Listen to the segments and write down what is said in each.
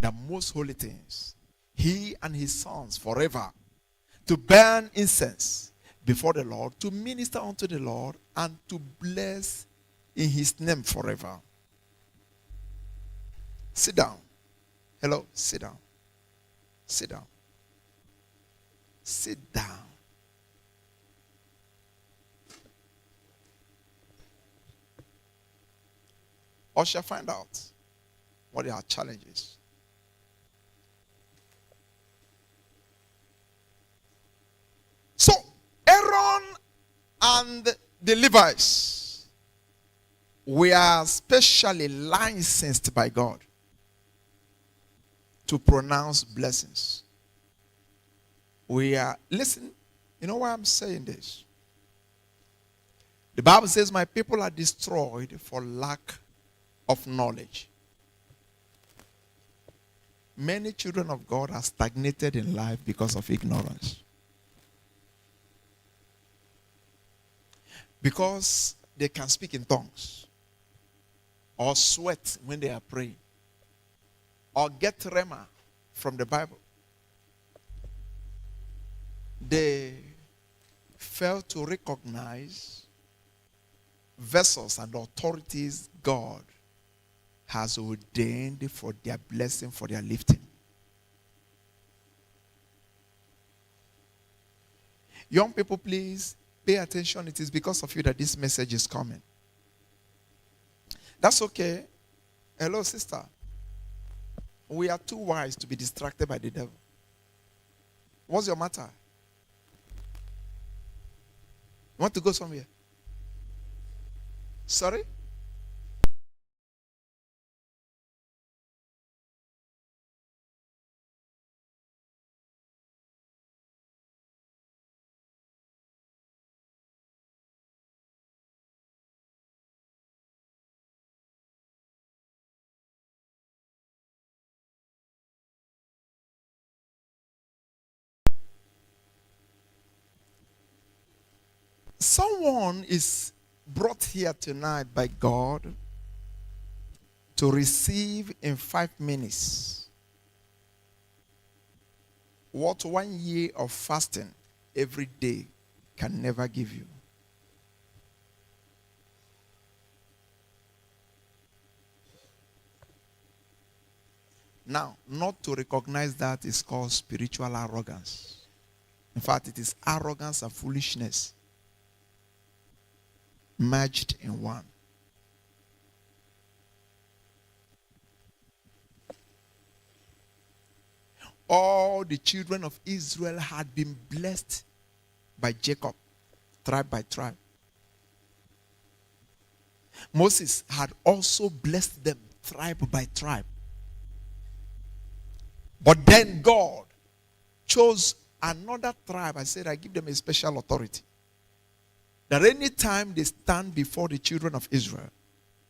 the most holy things, he and his sons forever, to burn incense before the Lord, to minister unto the Lord, and to bless in his name forever. Sit down. Hello, sit down. Sit down. Sit down. Or shall find out what are our challenges. So, Aaron and the Levites were specially licensed by God to pronounce blessings. Listen, you know why I'm saying this? The Bible says, my people are destroyed for lack of knowledge. Many children of God are stagnated in life because of ignorance. Because they can speak in tongues, or sweat when they are praying, or get rhema from the Bible. They fail to recognize vessels and authorities God has ordained for their blessing, for their lifting. Young people, please pay attention. It is because of you that this message is coming. That's okay. Hello, sister. We are too wise to be distracted by the devil. What's your matter? You want to go somewhere? Sorry? Someone is brought here tonight by God to receive in 5 minutes what 1 year of fasting every day can never give you. Now, not to recognize that is called spiritual arrogance. In fact, it is arrogance and foolishness merged in one. All the children of Israel had been blessed by Jacob, tribe by tribe. Moses had also blessed them tribe by tribe. But then God chose another tribe. I said, I give them a special authority. That any time they stand before the children of Israel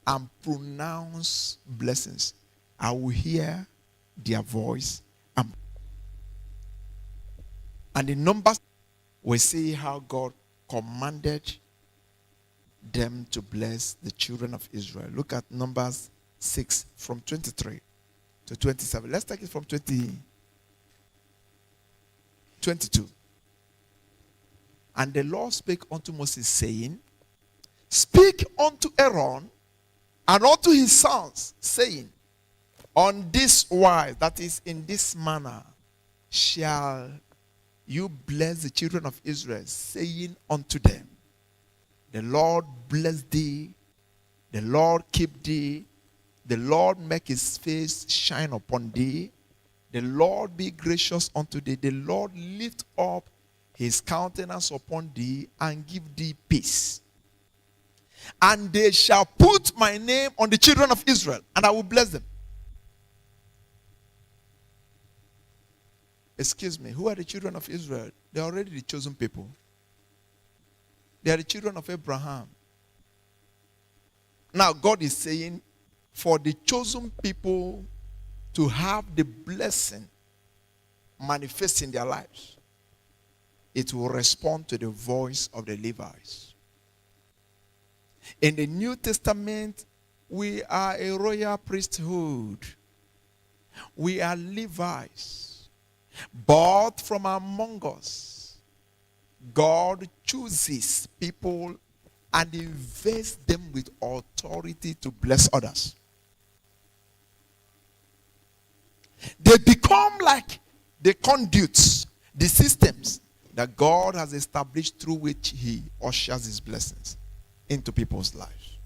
and pronounce blessings, I will hear their voice. And in Numbers, we see how God commanded them to bless the children of Israel. Look at Numbers 6 from 23 to 27. Let's take it from 22. And the Lord spake unto Moses, saying, speak unto Aaron and unto his sons, saying, on this wise, that is in this manner, shall you bless the children of Israel, saying unto them, the Lord bless thee, the Lord keep thee, the Lord make his face shine upon thee, the Lord be gracious unto thee, the Lord lift up his countenance upon thee and give thee peace. And they shall put my name on the children of Israel, and I will bless them. Excuse me, who are the children of Israel? They are already the chosen people. They are the children of Abraham. Now God is saying, for the chosen people to have the blessing manifest in their lives, it will respond to the voice of the Levites. In the New Testament, we are a royal priesthood. We are Levites. But from among us, God chooses people and invests them with authority to bless others. They become like the conduits, the systems that God has established through which he ushers his blessings into people's lives.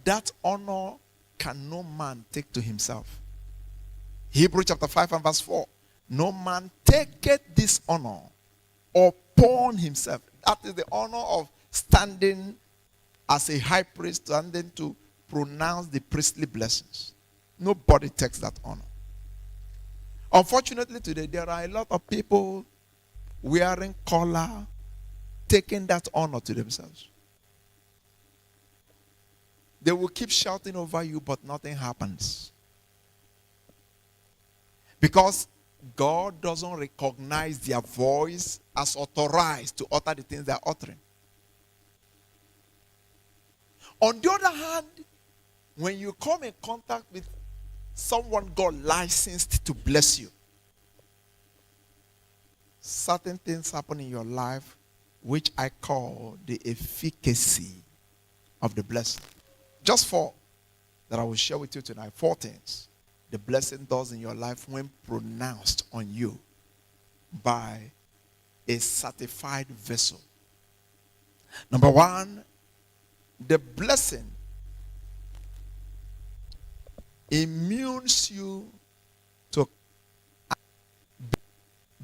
That honor can no man take to himself. Hebrews chapter 5 and verse 4. No man taketh this honor upon himself. That is the honor of standing as a high priest, standing to pronounce the priestly blessings. Nobody takes that honor. Unfortunately today, there are a lot of people wearing collar, taking that honor to themselves. They will keep shouting over you, but nothing happens. Because God doesn't recognize their voice as authorized to utter the things they are uttering. On the other hand, when you come in contact with someone God licensed to bless you, certain things happen in your life which I call the efficacy of the blessing. Just 4 that I will share with you tonight. 4 things the blessing does in your life when pronounced on you by a certified vessel. Number 1, the blessing immunes you to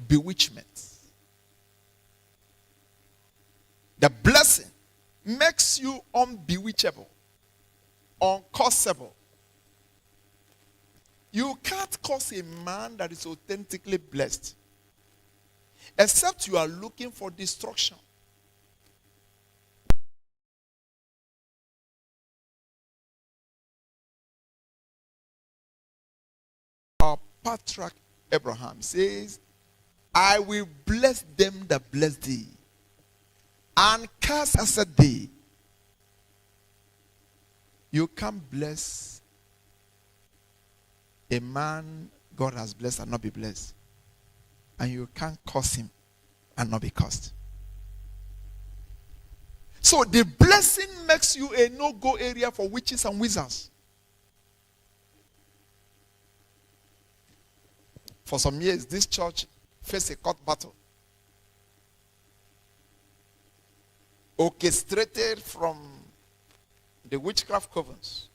bewitchment. The blessing makes you unbewitchable, uncursable. You can't curse a man that is authentically blessed, except you are looking for destruction. Our patriarch Abraham says, I will bless them that bless thee, and curse as a thee. You can't bless a man God has blessed and not be blessed. And you can't curse him and not be cursed. So the blessing makes you a no-go area for witches and wizards. For some years, this church faced a court battle, orchestrated from the witchcraft covens.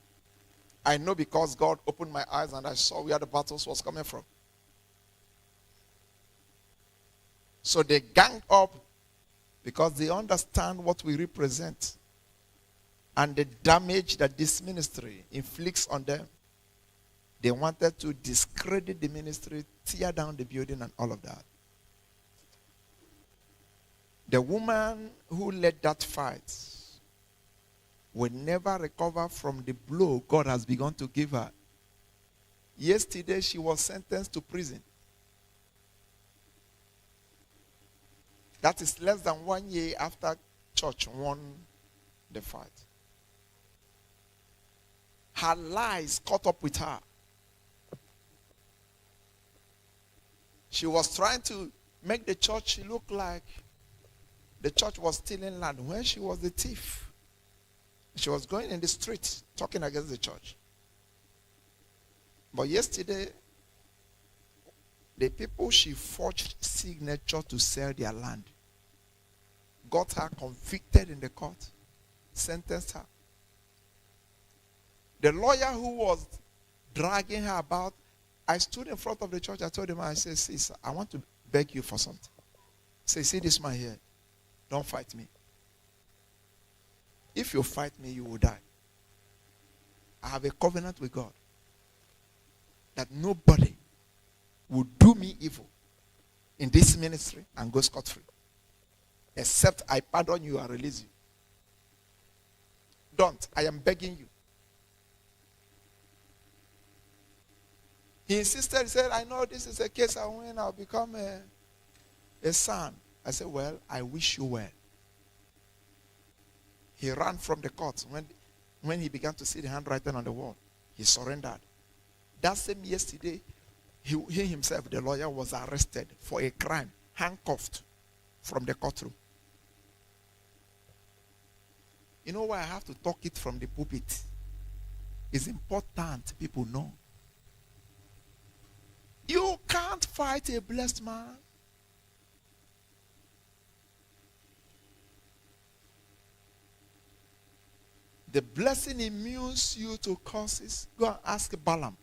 I know because God opened my eyes and I saw where the battles was coming from. So they ganged up because they understand what we represent and the damage that this ministry inflicts on them. They wanted to discredit the ministry, tear down the building and all of that. The woman who led that fight will never recover from the blow God has begun to give her. Yesterday, she was sentenced to prison. That is less than 1 year after church won the fight. Her lies caught up with her. She was trying to make the church look like the church was stealing land when she was the thief. She was going in the street talking against the church. But yesterday, the people she forged signature to sell their land got her convicted in the court, sentenced her. The lawyer who was dragging her about, I stood in front of the church. I told him, I said, sis, I want to beg you for something. Say, see this man here. Don't fight me. If you fight me, you will die. I have a covenant with God that nobody will do me evil in this ministry and go scot-free, except I pardon you and release you. Don't. I am begging you. He insisted. He said, I know this is a case I win. I'll become a son. I said, well, I wish you well. He ran from the court. When When he began to see the handwriting on the wall, he surrendered. That same yesterday, he himself, the lawyer, was arrested for a crime, handcuffed from the courtroom. You know why I have to talk it from the pulpit? It's important people know. You can't fight a blessed man. The blessing immunes you to curses. Go and ask Balaam.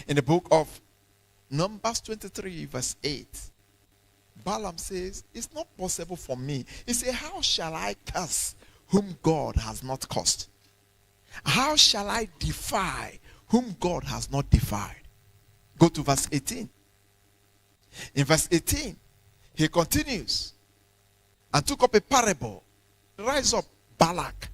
In the book of Numbers 23, verse 8, Balaam says, it's not possible for me. He said, how shall I curse whom God has not cursed? How shall I defy whom God has not defied? Go to verse 18. In verse 18, he continues and took up a parable. Rise up, Balak,